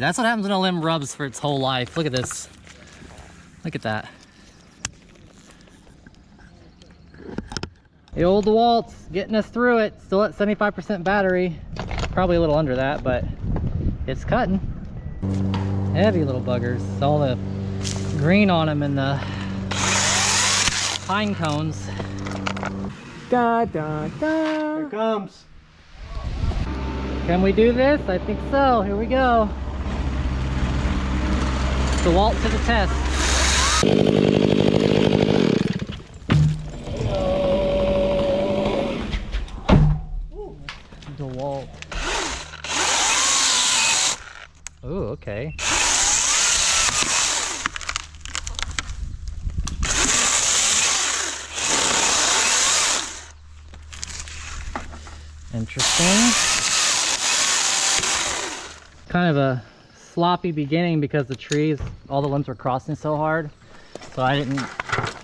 That's what happens when a limb rubs for its whole life. Look at this. Look at that. The old DeWALT's getting us through it. Still at 75% battery. Probably a little under that, but it's cutting. Heavy little buggers. All the green on them and the pine cones. Da da da. Here it comes. Can we do this? I think so. Here we go. DeWALT to the test. DeWALT. Ooh, okay. Interesting. Kind of a sloppy beginning because the trees, all the limbs were crossing so hard. So I didn't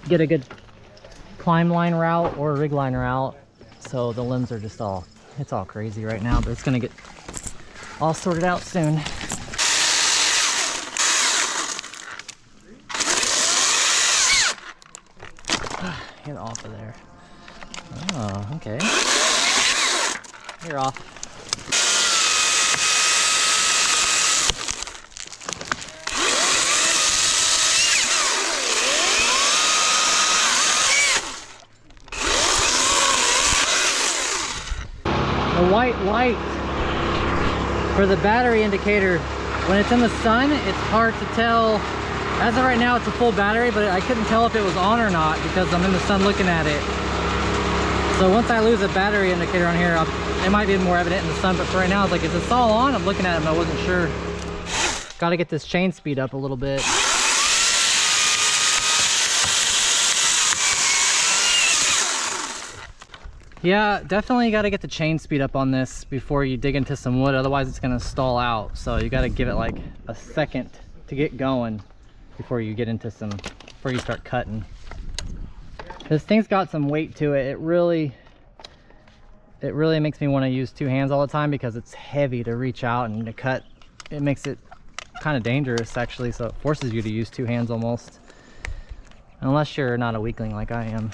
get a good climb line route or rig line route. So the limbs are just all, it's all crazy right now, but it's gonna get all sorted out soon. Get off of there. Oh, okay. You're off. The white light for the battery indicator, when it's in the sun, it's hard to tell. As of right now, it's a full battery, but I couldn't tell if it was on or not because I'm in the sun looking at it. So once I lose a battery indicator on here, it might be more evident in the sun, but for right now, it's like, is this all on? I'm looking at it and I wasn't sure. Got to get this chain speed up a little bit. Yeah, definitely got to get the chain speed up on this before you dig into some wood, otherwise it's going to stall out. So you got to give it like a second to get going before you get into some, before you start cutting. This thing's got some weight to it. It really makes me want to use two hands all the time because it's heavy to reach out and to cut. It makes it kind of dangerous actually, so it forces you to use two hands almost. Unless you're not a weakling like I am.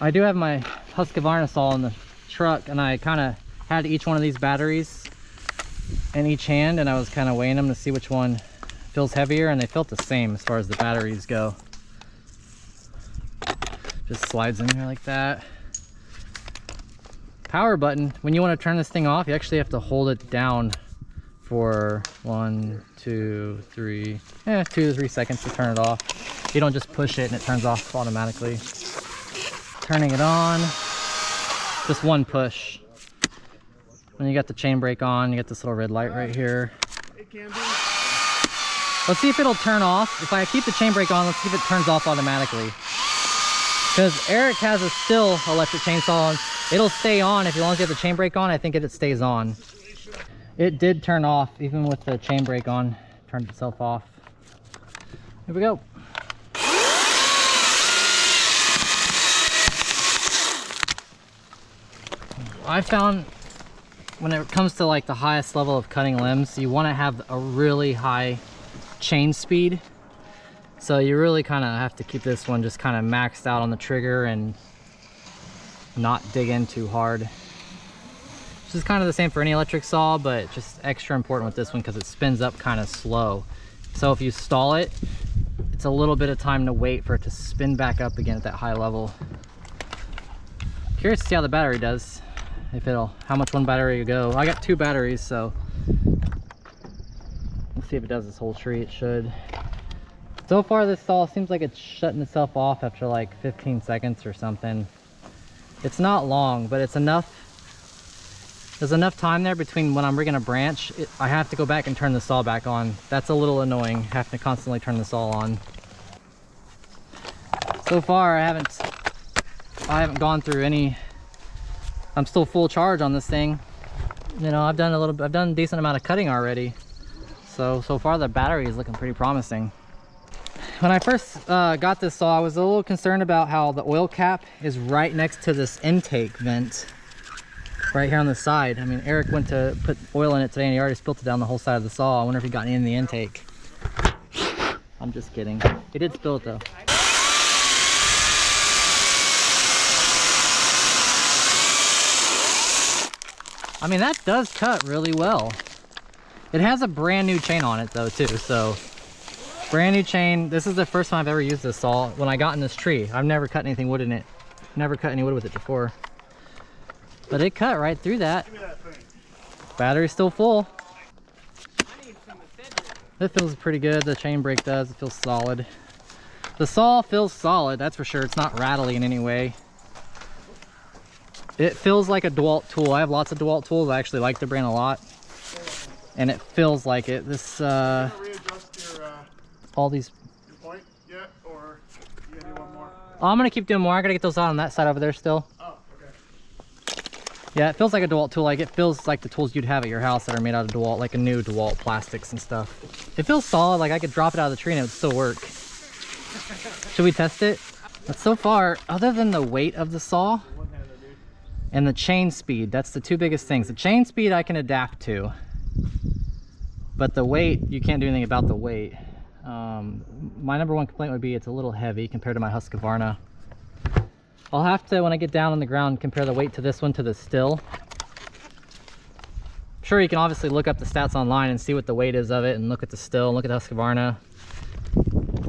I do have my Husqvarna saw in the truck, and I kind of had each one of these batteries in each hand, and I was kind of weighing them to see which one feels heavier, and they felt the same as far as the batteries go. Just slides in here like that. Power button, when you want to turn this thing off, you actually have to hold it down for 2 to 3 seconds to turn it off. You don't just push it and it turns off automatically. Turning it on, just one push. When you got the chain brake on, you get this little red light right here. It can be. Let's see if it'll turn off. If I keep the chain brake on, let's see if it turns off automatically. Because Eric has a still electric chainsaw on. It'll stay on as long as you have the chain brake on. I think it stays on. It did turn off even with the chain brake on. Turned itself off. Here we go. I found when it comes to like the highest level of cutting limbs, you want to have a really high chain speed. So you really kind of have to keep this one just kind of maxed out on the trigger and not dig in too hard. This is kind of the same for any electric saw, but just extra important with this one because it spins up kind of slow. So if you stall it, it's a little bit of time to wait for it to spin back up again at that high level. Curious to see how the battery does. How much one battery will go. I got 2 batteries, so let's see if it does this whole tree. It should. So far this saw seems like it's shutting itself off after like 15 seconds or something. It's not long, but it's enough. There's enough time there between when I'm rigging a branch. I have to go back and turn the saw back on. That's a little annoying, having to constantly turn the saw on. So far I haven't gone through any. I'm still full charge on this thing. You know, I've done a decent amount of cutting already. So far the battery is looking pretty promising. When I first got this saw, I was a little concerned about how the oil cap is right next to this intake vent. right here on the side. I mean, Eric went to put oil in it today and he already spilt it down the whole side of the saw. I wonder if he got any in the intake. I'm just kidding. He did spill it though. I mean, that does cut really well. It has a brand new chain on it though too, so brand new chain. This is the first time I've ever used this saw. When I got in this tree, I've never cut anything wood in it. Never cut any wood with it before. But it cut right through that. Battery's still full. It feels pretty good. The chain brake does. It feels solid. The saw feels solid, that's for sure. It's not rattly in any way. It feels like a DeWALT tool. I have lots of DeWALT tools. I actually like the brand a lot. And it feels like it. This readjust your, all these. your point yet, or you gonna do one more? Oh, I'm gonna keep doing more. I gotta get those out on that side over there still. Oh, okay. Yeah, it feels like a DeWALT tool. Like it feels like the tools you'd have at your house that are made out of DeWALT, like a new DeWALT plastics and stuff. It feels solid. Like I could drop it out of the tree and it would still work. Should we test it? But so far, other than the weight of the saw and the chain speed, that's the two biggest things. The chain speed I can adapt to, but the weight, you can't do anything about the weight. My number one complaint would be it's a little heavy compared to my Husqvarna. I'll have to, when I get down on the ground, compare the weight to this one to the still. Sure, you can obviously look up the stats online and see what the weight is of it and look at the still and look at the Husqvarna.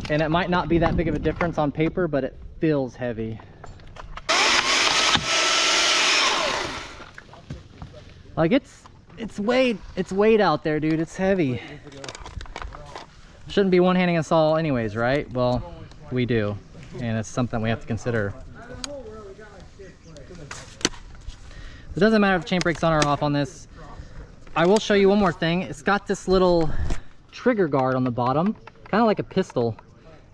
And it might not be that big of a difference on paper, but it feels heavy. Like it's weight out there, dude. It's heavy. Shouldn't be one-handing a saw anyways, right? Well, we do, and it's something we have to consider. It doesn't matter if the chain brake's on or off on this. I will show you one more thing. It's got this little trigger guard on the bottom, kind of like a pistol.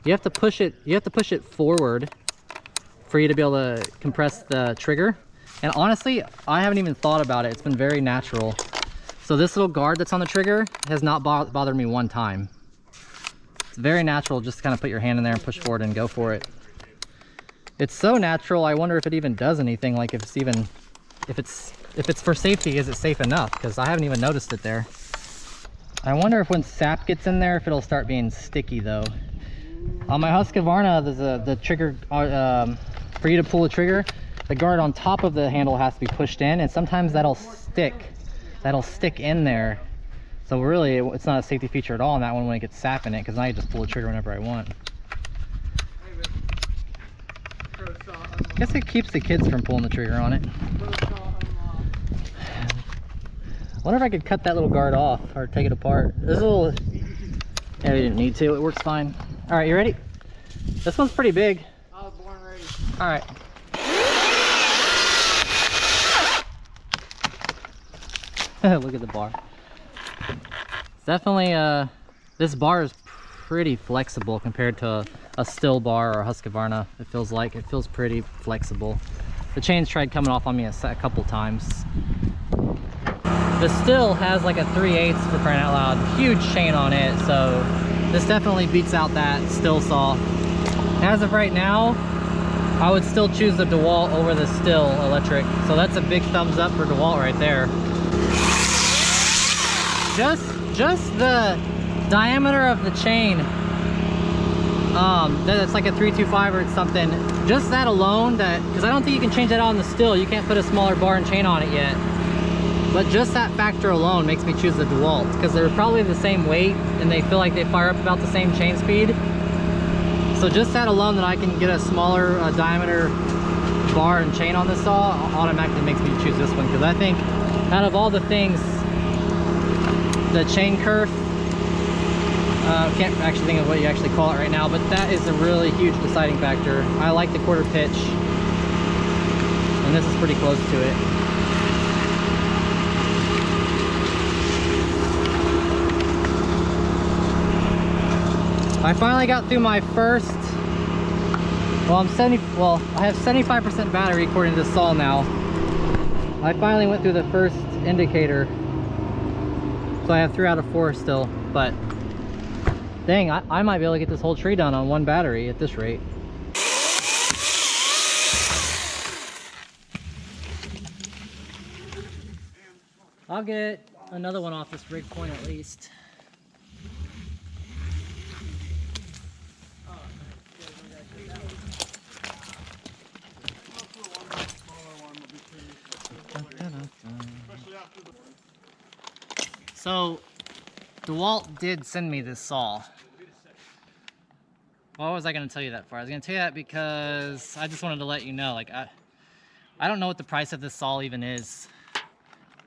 You have to push it forward for you to be able to compress the trigger. And honestly, I haven't even thought about it. It's been very natural. So this little guard that's on the trigger has not bothered me one time. It's very natural, just to kind of put your hand in there and push forward and go for it. It's so natural, I wonder if it even does anything, like if it's for safety, is it safe enough? Because I haven't even noticed it there. I wonder if when sap gets in there, if it'll start being sticky though. On my Husqvarna, there's the trigger, for you to pull the trigger, the guard on top of the handle has to be pushed in, and sometimes that'll stick in there. So really, it's not a safety feature at all on that one when it gets sap in it, because now I just pull the trigger whenever I want. I guess it keeps the kids from pulling the trigger on it. I wonder if I could cut that little guard off or take it apart. This little, yeah, we didn't need to. It works fine. All right, you ready? This one's pretty big. I was born ready. All right. Look at the bar. It's definitely, this bar is pretty flexible compared to a still bar or a Husqvarna. It feels pretty flexible. The chain's tried coming off on me a couple times. The still has like a 3/8 for crying out loud. Huge chain on it, so this definitely beats out that still saw. As of right now, I would still choose the DeWALT over the still electric. So that's a big thumbs up for DeWALT right there. Just the diameter of the chain, that's like a 325 or something. Just that alone, because I don't think you can change that out on the still. You can't put a smaller bar and chain on it yet. But just that factor alone makes me choose the DeWALT, because they're probably the same weight and they feel like they fire up about the same chain speed. So just that alone, that I can get a smaller diameter bar and chain on this saw, automatically makes me choose this one, because I think out of all the things, the chain kerf, can't actually think of what you actually call it right now, but that is a really huge deciding factor. I like the quarter pitch, and this is pretty close to it. I finally got through my first, I have 75% battery according to the saw now. I finally went through the first indicator, so I have 3 out of 4 still, but dang, I might be able to get this whole tree done on one battery at this rate. I'll get another one off this rig point at least. So, DeWALT did send me this saw. Why was I going to tell you that for? I was going to tell you that because I just wanted to let you know, like, I don't know what the price of this saw even is.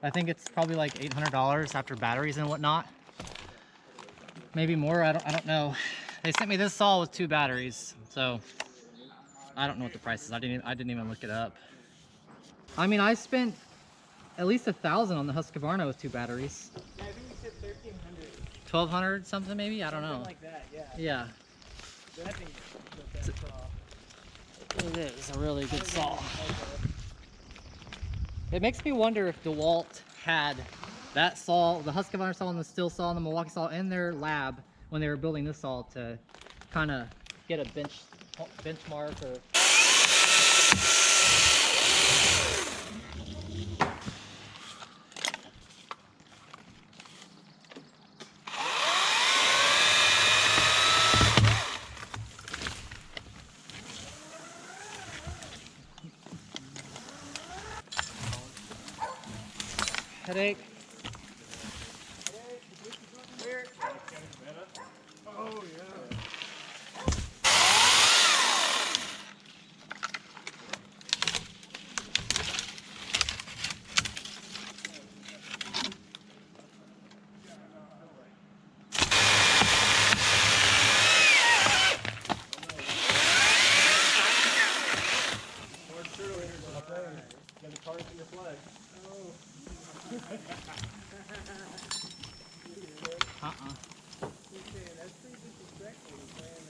I think it's probably like $800 after batteries and whatnot. Maybe more, I don't know. They sent me this saw with 2 batteries, so I don't know what the price is. I didn't even look it up. I mean, I spent at least $1,000 on the Husqvarna with 2 batteries. Yeah, I think you said 1,300. 1,200 something maybe? I don't know. Something like that, yeah. Yeah. But I think that's It is a really good saw. It makes me wonder if DeWALT had that saw, the Husqvarna saw and the Stihl saw and the Milwaukee saw in their lab when they were building this saw to kind of get a benchmark or... Headache. Oh, yeah. Got a target in your flag. That's pretty disrespectful to playing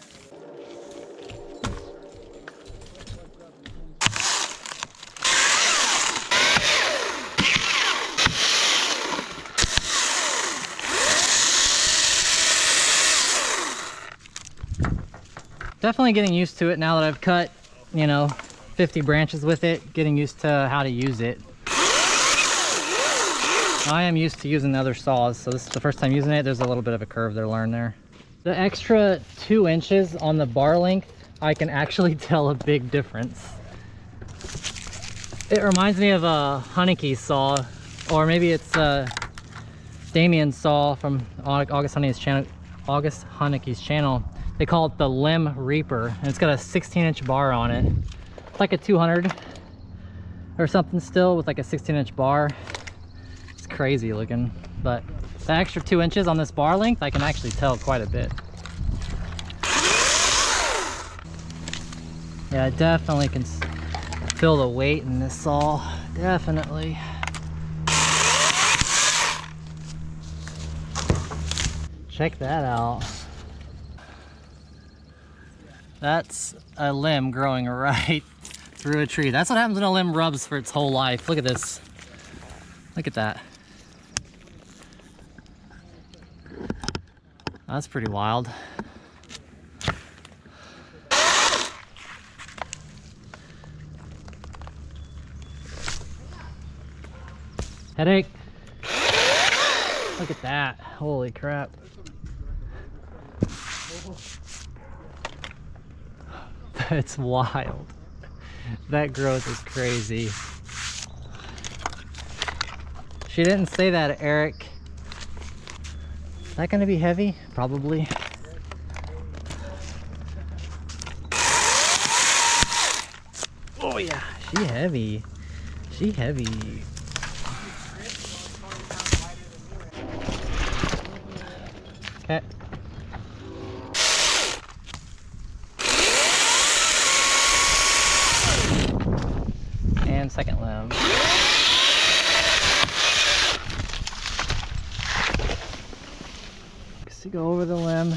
Definitely getting used to it now that I've cut, you know, 50 branches with it, getting used to how to use it. I am used to using the other saws, so this is the first time using it. There's a little bit of a curve to learn there. The extra 2 inches on the bar length, I can actually tell a big difference. It reminds me of a Haneke saw, or maybe it's Damien's saw from August Haneke's channel. They call it the Limb Reaper, and it's got a 16-inch bar on it. It's like a 200 or something still with like a 16-inch bar. It's crazy looking, but the extra 2 inches on this bar length, I can actually tell quite a bit. Yeah, I definitely can feel the weight in this saw, definitely. Check that out. That's a limb growing right through a tree. That's what happens when a limb rubs for its whole life. Look at this. Look at that. That's pretty wild. Headache. Look at that. Holy crap. That's wild. That growth is crazy. She didn't say that, Eric. Is that gonna be heavy? Probably. Oh yeah, she heavy. She heavy. Okay. And second limb. So go over the limb,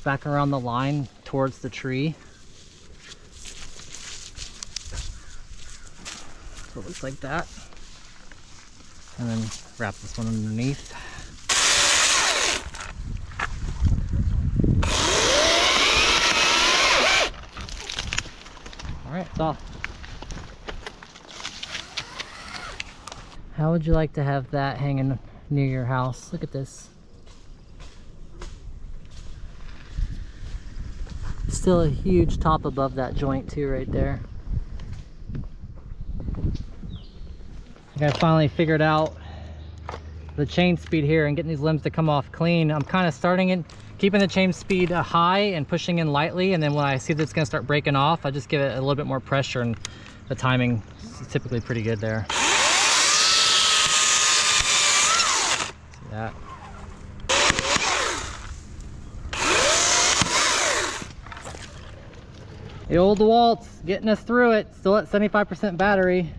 back around the line towards the tree. So it looks like that. And then wrap this one underneath. All right, it's off. How would you like to have that hanging near your house? Look at this. Still a huge top above that joint too right there. I think I finally figured out the chain speed here and getting these limbs to come off clean. I'm kind of starting it, keeping the chain speed high and pushing in lightly, and then when I see that it's going to start breaking off, I just give it a little bit more pressure, and the timing is typically pretty good there. See that? The old DeWALT's getting us through it. Still at 75% battery.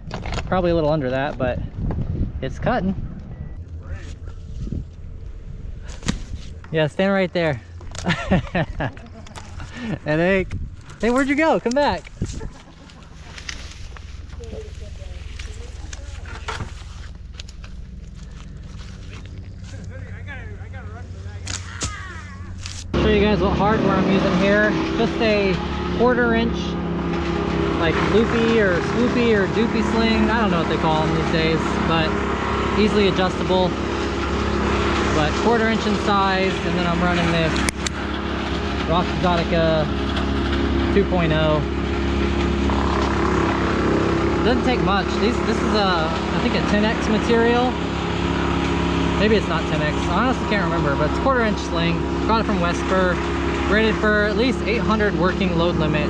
Probably a little under that, but it's cutting. Yeah, stand right there. Headache. Hey, where'd you go? Come back. Show you guys what hardware I'm using here. Just a 1/4 inch, like loopy or swoopy or doopy sling. I don't know what they call them these days, but easily adjustable. But 1/4 inch in size, and then I'm running this Rock Exotica 2.0. Doesn't take much. This is I think a 10x material. Maybe it's not 10x. I honestly can't remember, but it's 1/4 inch sling. Got it from Westper. Rated for at least 800 working load limit.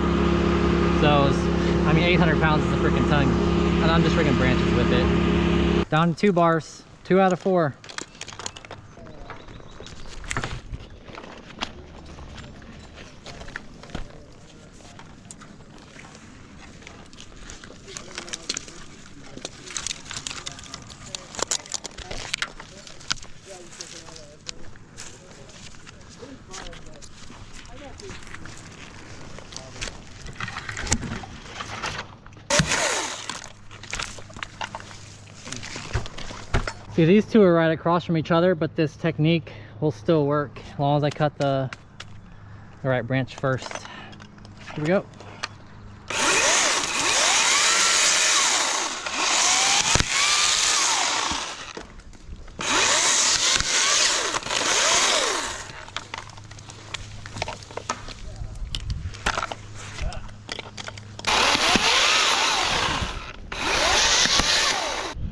So, I mean, 800 pounds is a freaking ton. And I'm just rigging branches with it. Down to 2 bars. 2 out of 4. See, these two are right across from each other, but this technique will still work as long as I cut the right branch first. Here we go.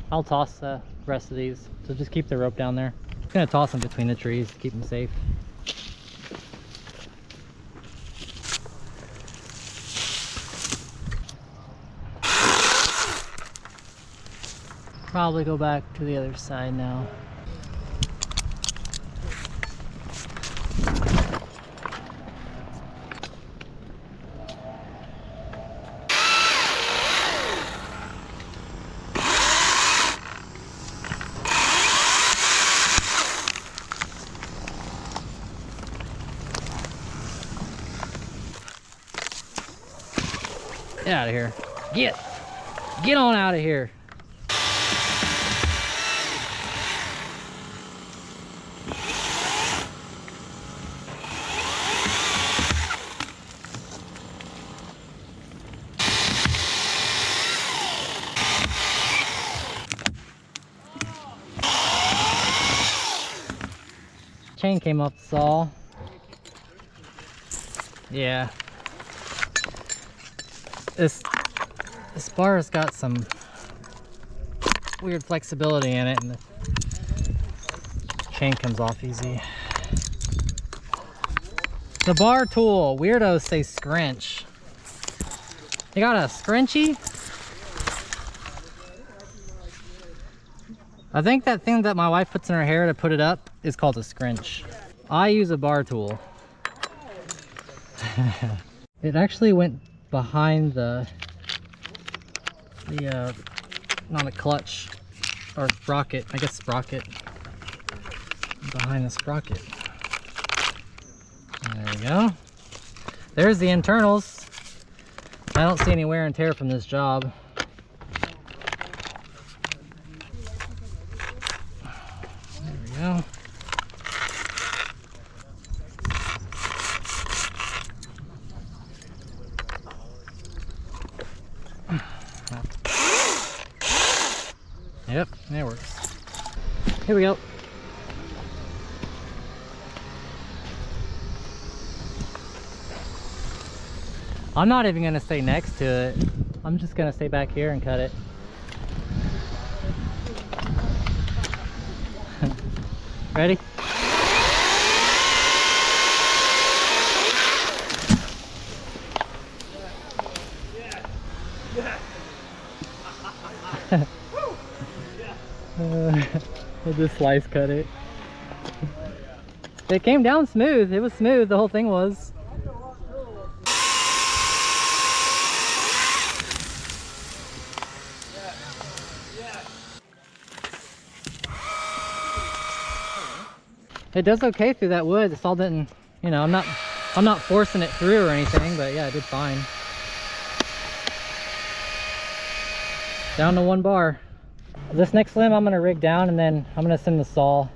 I'll toss the rest of these, so just keep the rope down there. I'm gonna toss them between the trees to keep them safe. Probably go back to the other side now. Get out of here. Get on out of here. Chain came off the saw. Yeah. This bar has got some weird flexibility in it, and the chain comes off easy. The bar tool, weirdos say scrunch. You got a scrunchy? I think that thing that my wife puts in her hair to put it up is called a scrunch. I use a bar tool. It actually went behind the not a clutch or sprocket, I guess sprocket, behind the sprocket. There we go. There's the internals. I don't see any wear and tear from this job. There we go. Yep, that works. Here we go. I'm not even gonna stay next to it. I'm just gonna stay back here and cut it. Ready? We'll just slice cut it. It came down smooth. It was smooth, the whole thing was. It does okay through that wood. The saw didn't, you know, I'm not forcing it through or anything, but yeah, it did fine. Down to 1 bar. This next limb I'm gonna rig down, and then I'm gonna send the saw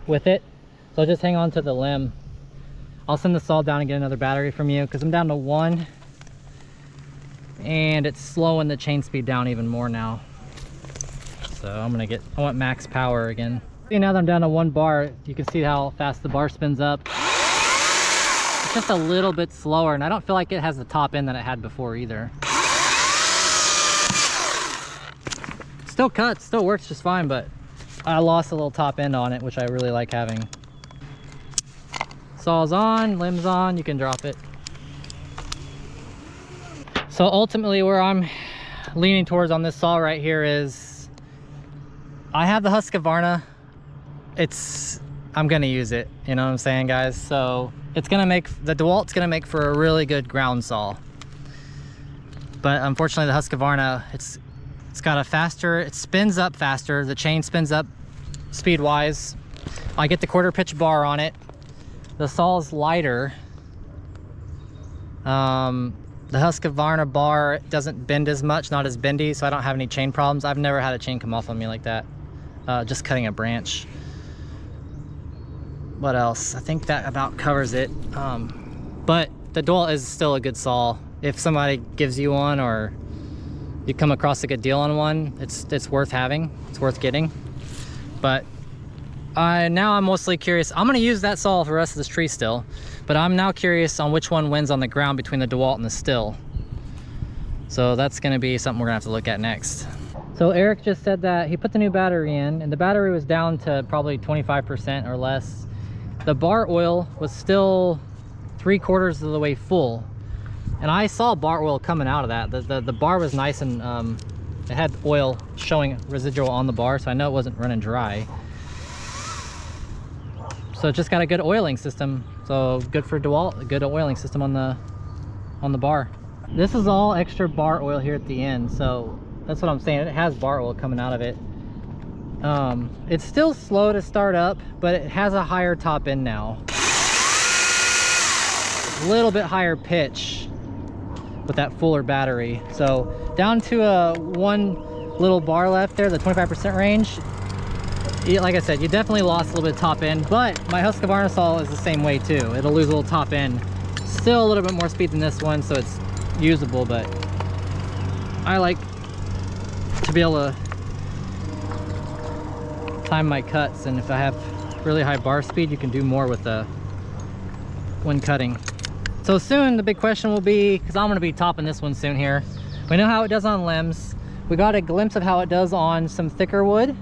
with it. So just hang on to the limb. I'll send the saw down and get another battery from you, because I'm down to 1 and it's slowing the chain speed down even more now. So I want max power again. See, now that I'm down to 1 bar, you can see how fast the bar spins up. It's just a little bit slower, and I don't feel like it has the top end that it had before either. Still cuts, still works just fine, but I lost a little top end on it, which I really like having. Saw's on, limb's on, you can drop it. So ultimately where I'm leaning towards on this saw right here is, I have the Husqvarna. I'm gonna use it, you know what I'm saying, guys? So it's gonna make, the DeWALT's gonna make for a really good ground saw. But unfortunately the Husqvarna, it's got a faster, it spins up faster, the chain spins up speed wise. I get the 1/4 pitch bar on it. The saw's lighter. The Husqvarna bar doesn't bend as much, not as bendy, so I don't have any chain problems. I've never had a chain come off on me like that, just cutting a branch. What else? I think that about covers it. But the DeWALT is still a good saw. If somebody gives you one, or you come across a good deal on one, it's worth having, it's worth getting. But now I'm mostly curious. I'm gonna use that saw for the rest of this tree still, but I'm now curious on which one wins on the ground between the DeWALT and the still. So that's gonna be something we're gonna have to look at next. So Eric just said that he put the new battery in, and the battery was down to probably 25% or less. The bar oil was still 3/4 of the way full, and I saw bar oil coming out of that. The bar was nice, and it had oil showing residual on the bar, so I know it wasn't running dry. So it just got a good oiling system. So good for DeWALT, a good oiling system on the bar. This is all extra bar oil here at the end, so that's what I'm saying. It has bar oil coming out of it. It's still slow to start up, but it has a higher top end now. A little bit higher pitch with that fuller battery. So down to a 1 little bar left there, the 25% range. Like I said, you definitely lost a little bit of top end, but my Husqvarna saw is the same way too. It'll lose a little top end. Still a little bit more speed than this one, so it's usable, but I like to be able to time my cuts, and if I have really high bar speed, you can do more with when cutting. So soon the big question will be, because I'm going to be topping this one soon here, we know how it does on limbs. We got a glimpse of how it does on some thicker wood,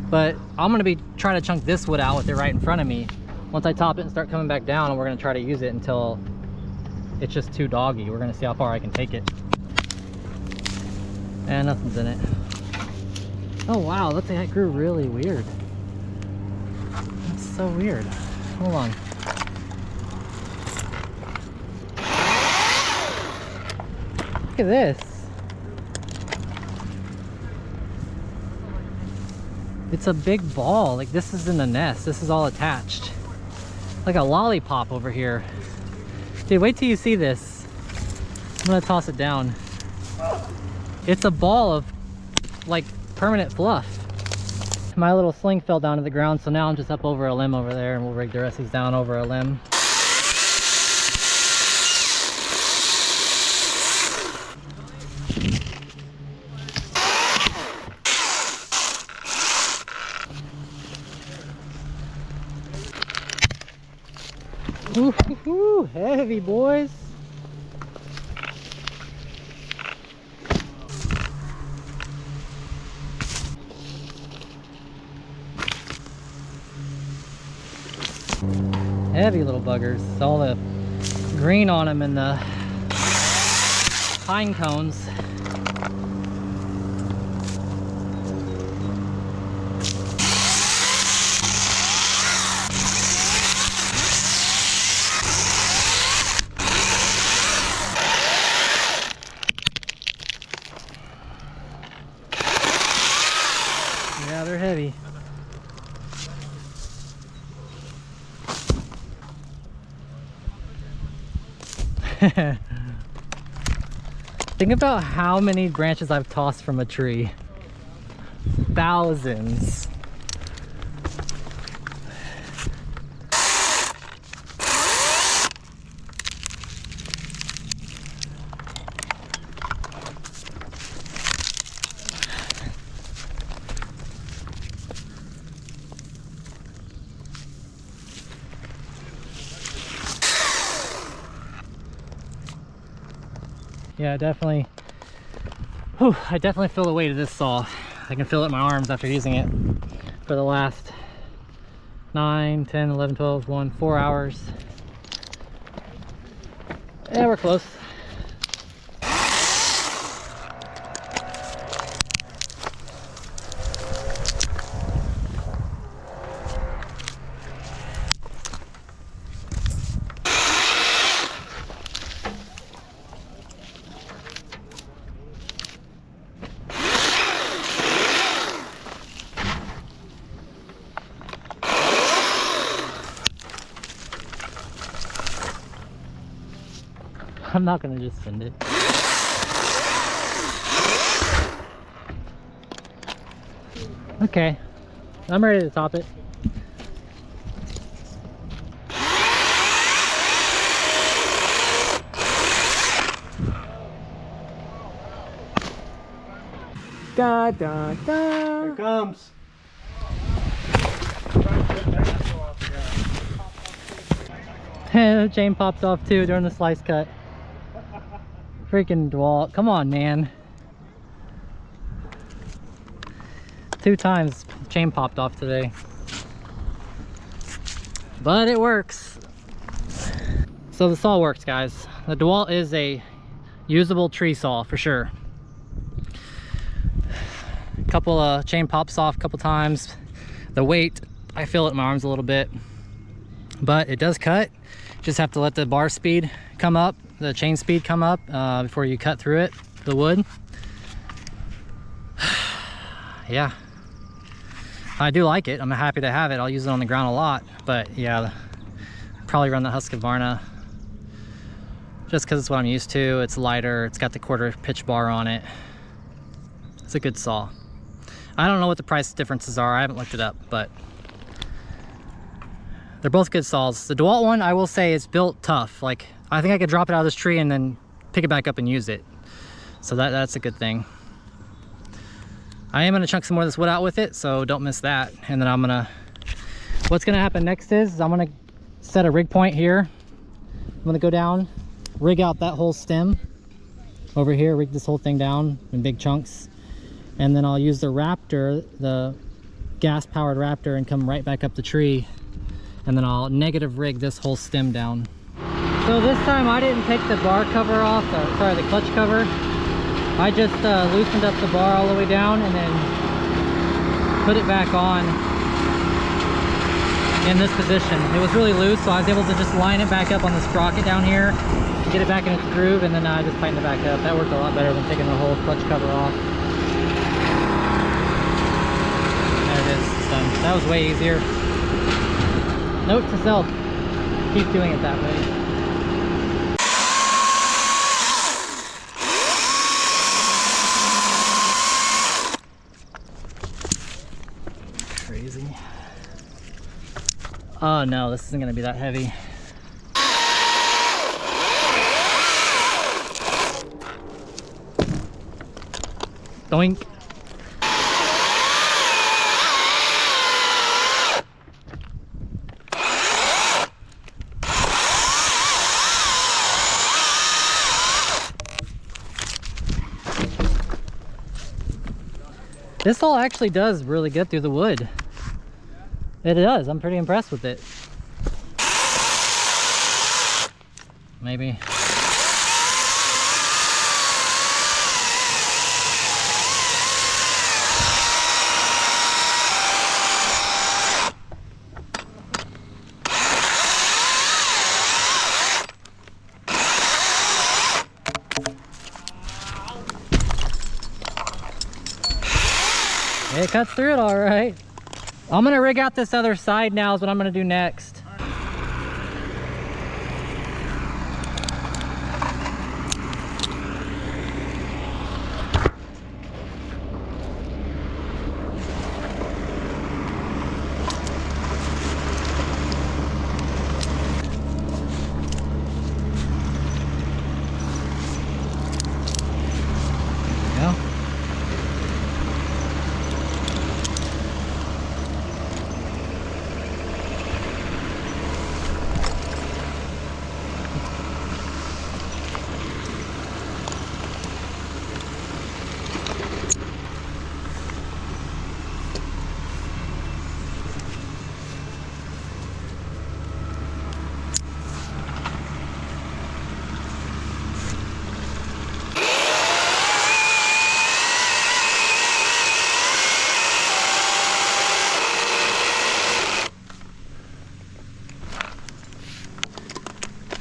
but I'm going to be trying to chunk this wood out with it right in front of me. Once I top it and start coming back down, and we're going to try to use it until it's just too doggy. We're going to see how far I can take it. And nothing's in it. Oh wow, that grew really weird. That's so weird. Hold on. Look at this. It's a big ball. Like, this is in the nest. This is all attached. Like a lollipop over here. Dude, wait till you see this. I'm gonna toss it down. It's a ball of like permanent fluff. My little sling fell down to the ground, so now I'm just up over a limb over there, and we'll rig the rest of these down over a limb. Ooh, heavy boys. Heavy little buggers. All the green on them and the pine cones. Yeah, they're heavy. Think about how many branches I've tossed from a tree. Thousands. Yeah, definitely. Whew, I definitely feel the weight of this saw. I can feel it in my arms after using it for the last 9, 10, 11, 12, 4 hours. Yeah, we're close. I'm not gonna just send it. Okay, I'm ready to top it. Da da da. Here it comes. The chain popped off too during the slice cut. Freaking DeWALT, come on, man. 2 times chain popped off today. But it works. So the saw works, guys. The DeWALT is a usable tree saw for sure. A couple of chain pops off a couple times. The weight, I feel it in my arms a little bit. But it does cut. Just have to let the bar speed come up, the chain speed come up before you cut through it, the wood. Yeah, I do like it. I'm happy to have it. I'll use it on the ground a lot, but yeah, probably run the Husqvarna just because it's what I'm used to. It's lighter, it's got the 1/4 pitch bar on it. It's a good saw. I don't know what the price differences are. I haven't looked it up, but they're both good saws. The DeWALT one, I will say, is built tough. Like, I think I could drop it out of this tree and then pick it back up and use it. So that's a good thing. I am gonna chunk some more of this wood out with it, so don't miss that. And then what's gonna happen next is I'm gonna set a rig point here. I'm gonna go down, rig out that whole stem over here, rig this whole thing down in big chunks. And then I'll use the Raptor, the gas powered Raptor, and come right back up the tree. And then I'll negative rig this whole stem down. So this time I didn't take the bar cover off, sorry, the clutch cover. I just loosened up the bar all the way down and then put it back on in this position. It was really loose, so I was able to just line it back up on the sprocket down here, get it back in its groove, and then I just tightened it back up. That worked a lot better than taking the whole clutch cover off. There it is, it's done. That was way easier. Note to self, keep doing it that way. Crazy. Oh no, this isn't gonna be that heavy. Doink. This saw actually does really good through the wood. It does. I'm pretty impressed with it. Maybe. It cuts through it all right. I'm gonna rig out this other side now is what I'm gonna do next.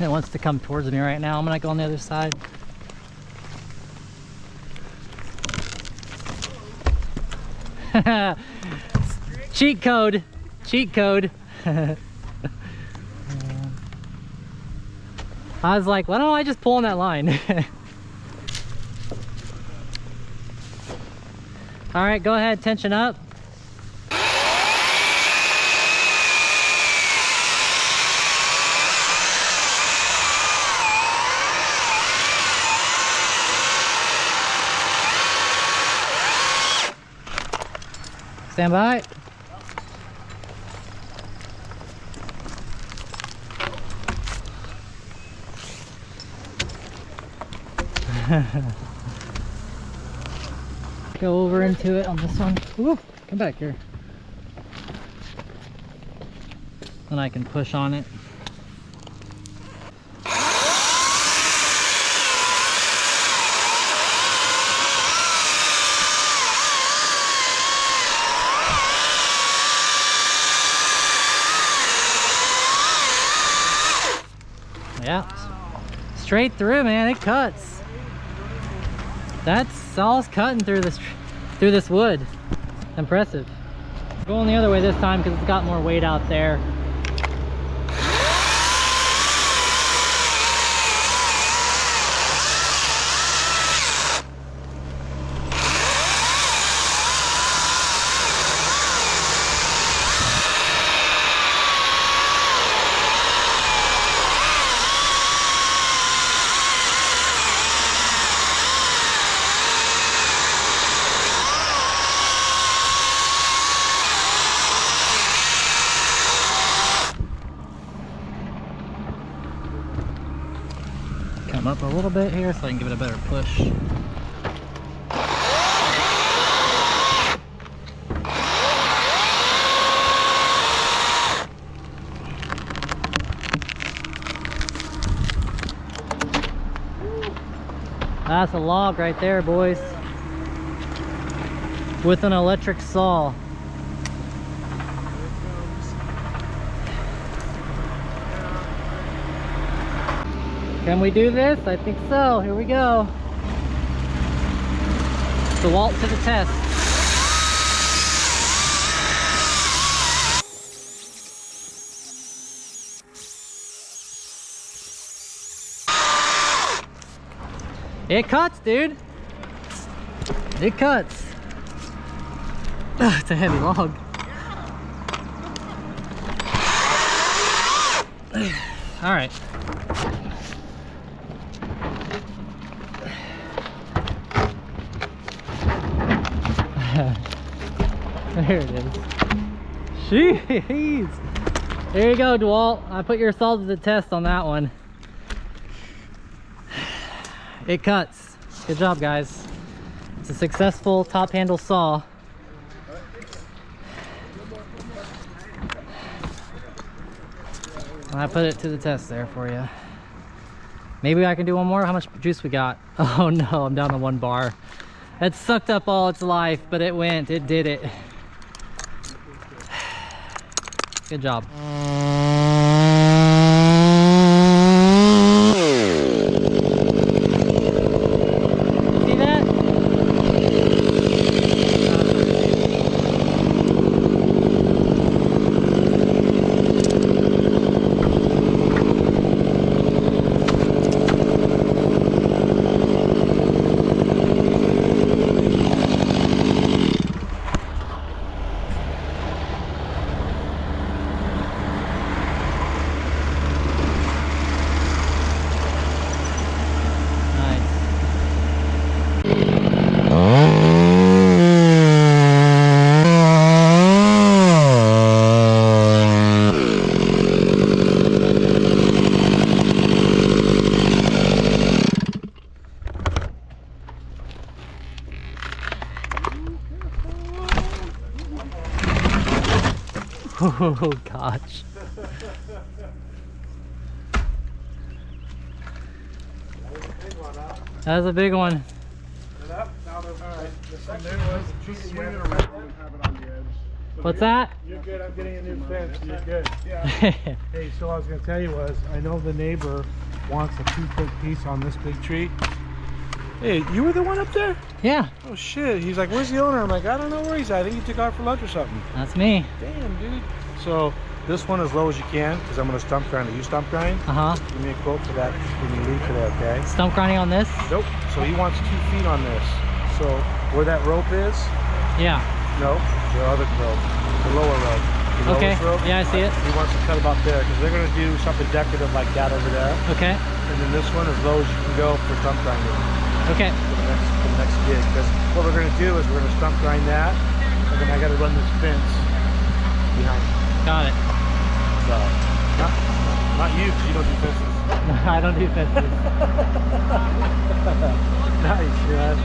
It wants to come towards me right now. I'm gonna go on the other side. Cheat code. Cheat code. I was like, why don't I just pull on that line? All right, go ahead, tension up. Stand by. Go over into it on this one. Whoop, come back here. Then I can push on it. Yeah, straight through, man. It cuts. That saw's cutting through this wood. Impressive. Going the other way this time because it's got more weight out there. Come up a little bit here so I can give it a better push. That's a log right there, boys, with an electric saw. Can we do this? I think so. Here we go. DeWALT to the test. It cuts, dude. It cuts. Ugh, it's a heavy log. All right. There it is. Jeez. There you go, DeWALT. I put your saw to the test on that one. It cuts. Good job, guys. It's a successful top handle saw. I put it to the test there for you. Maybe I can do one more. How much juice we got? Oh no, I'm down to 1 bar. It sucked up all its life, but it went. It did it. Good job. See that? Oh gosh. That was a big one. What's that? You're good. I'm getting a new fence. You're good. Yeah. Hey, so what I was going to tell you was, I know the neighbor wants a 2-foot piece on this big tree. Hey, you were the one up there? Yeah, Oh shit. He's like, where's the owner? I'm like, I don't know where he's at. I think he took off for lunch or something. that's me. Damn, dude. So this one as low as you can, because I'm going to stump grind it. You stump grind? Uh-huh. Give me a quote for that when you leave today, okay? Stump grinding on this? Nope. So he wants 2 feet on this. So where that rope is? Yeah. No, the other rope. The lower rope. The Okay. lowest rope. Yeah, I see it. He wants to cut about there because they're going to do something decorative like that over there. Okay. And then this one as low as you can go for stump grinding Okay. for the next gig. Because what we're going to do is we're going to stump grind that, and then I got to run this fence behind it. Got it. So, not you, because you don't do fences. I don't do fences. Nice, man.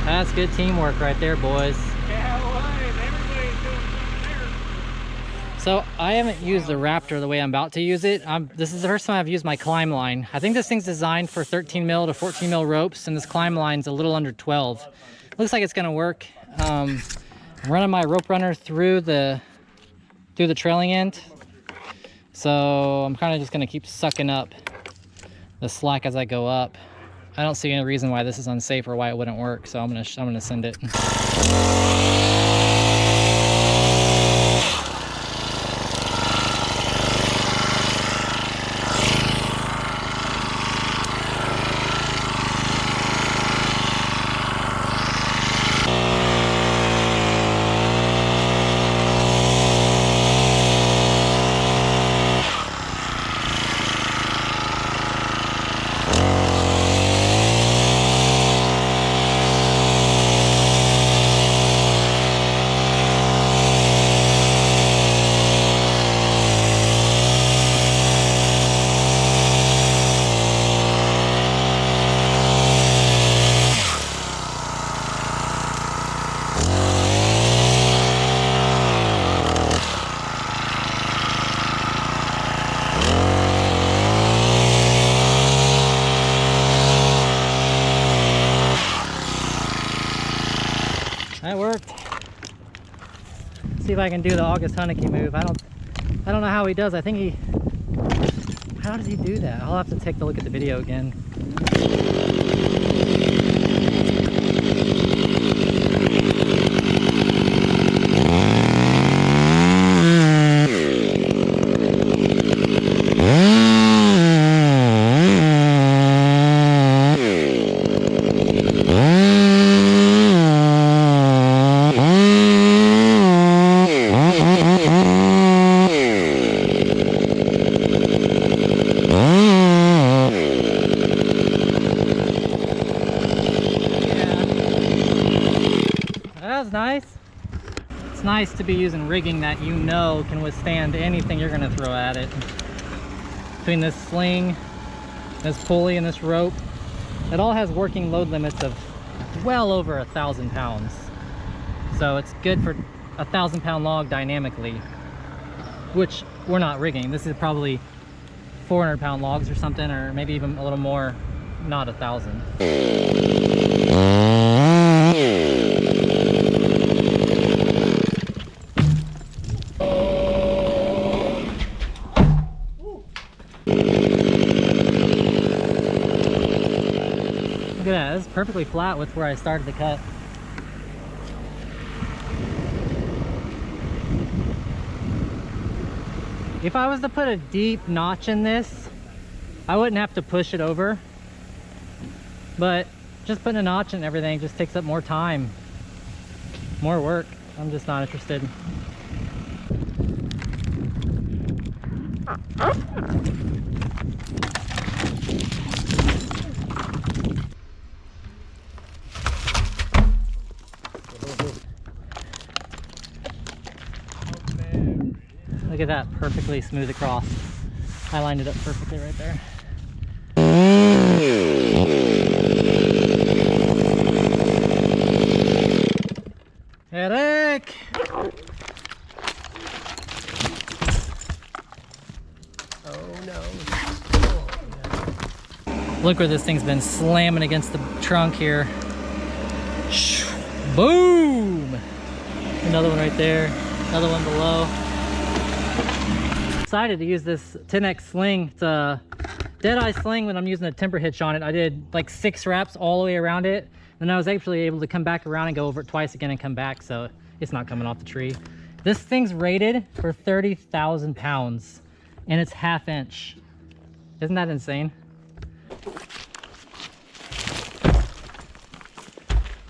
That's good teamwork right there, boys. Yeah, well, everybody's doing something there. So I haven't used the Raptor the way I'm about to use it. This is the first time I've used my climb line. I think this thing's designed for 13 mil to 14 mil ropes, and this climb line's a little under 12. Looks like it's gonna work. I'm running my rope runner through the trailing end. So I'm kind of just gonna keep sucking up the slack as I go up. I don't see any reason why this is unsafe or why it wouldn't work, so I'm gonna send it. That worked. See if I can do the August Hunneke move. I don't know how he does. I think how does he do that? I'll have to take a look at the video again. Nice. It's nice to be using rigging that you know can withstand anything you're going to throw at it. Between this sling, this pulley, and this rope, it all has working load limits of well over 1,000 pounds. So it's good for a 1,000-pound log dynamically, which we're not rigging. This is probably 400-pound logs or something, or maybe even a little more, not 1,000. Look at that, it's perfectly flat with where I started the cut. If I was to put a deep notch in this, I wouldn't have to push it over. But just putting a notch in everything just takes up more time, more work. I'm just not interested. Look at that, perfectly smooth across. I lined it up perfectly right there. Eric! Oh no. Look where this thing's been slamming against the trunk here. Boom! Another one right there, another one below. Excited to use this 10X sling. It's a dead-eye sling when I'm using a timber hitch on it. I did like 6 wraps all the way around it. Then I was actually able to come back around and go over it twice again and come back, so it's not coming off the tree. This thing's rated for 30,000 pounds and it's 1/2 inch. Isn't that insane?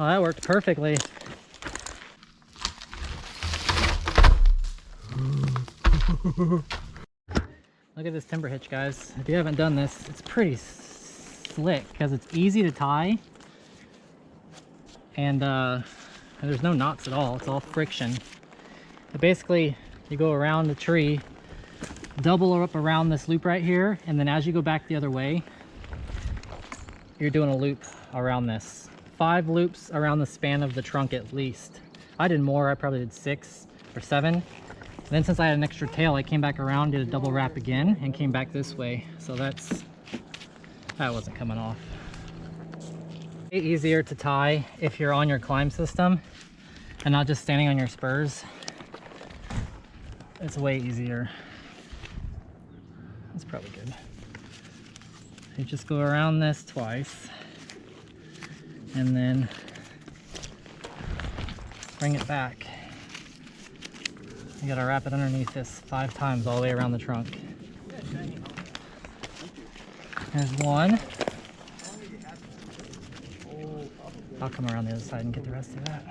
Oh, that worked perfectly. Look at this timber hitch, guys. If you haven't done this, it's pretty slick because it's easy to tie. And there's no knots at all. It's all friction. But basically, you go around the tree, double up around this loop right here, and then as you go back the other way, you're doing a loop around this. 5 loops around the span of the trunk at least. I did more. I probably did 6 or 7. And then since I had an extra tail, I came back around, did a double wrap again, and came back this way. So that wasn't coming off. Way easier to tie if you're on your climb system and not just standing on your spurs. It's way easier. That's probably good. You just go around this twice and then bring it back. You gotta wrap it underneath this 5 times all the way around the trunk. There's one. I'll come around the other side and get the rest of that.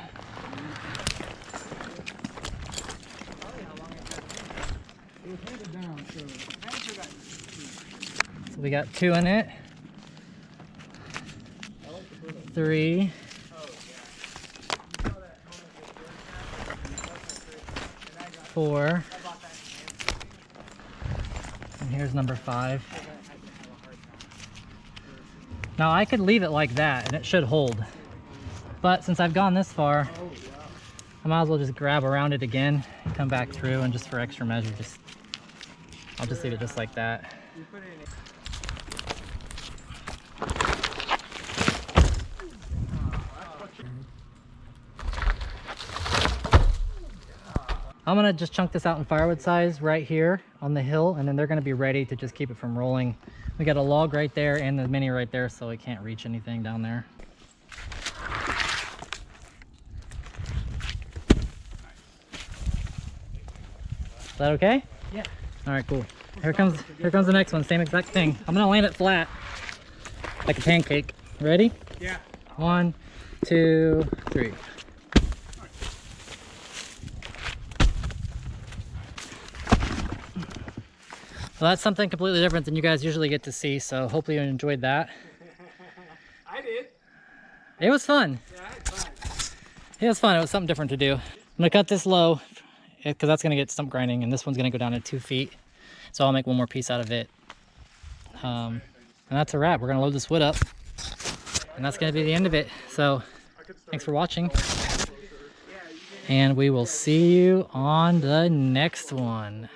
So we got 2 in it. 3. 4. And here's number 5. Now I could leave it like that and it should hold. But since I've gone this far, I might as well just grab around it again and come back through, and just for extra measure, I'll just leave it just like that. I'm gonna just chunk this out in firewood size right here on the hill, and then they're gonna be ready to just keep it from rolling. We got a log right there and the mini right there, so we can't reach anything down there. Is that okay? Yeah. All right, cool. Here comes the next one. Same exact thing. I'm gonna land it flat, like a pancake. Ready? Yeah. 1, 2, 3. Well, that's something completely different than you guys usually get to see, so hopefully you enjoyed that. I did. It was fun. Yeah, I had fun. It was fun. It was something different to do. I'm gonna cut this low because that's gonna get stump grinding, and this one's gonna go down to 2 feet. So I'll make one more piece out of it. And that's a wrap. We're gonna load this wood up, and that's gonna be the end of it. So thanks for watching. And we will see you on the next one.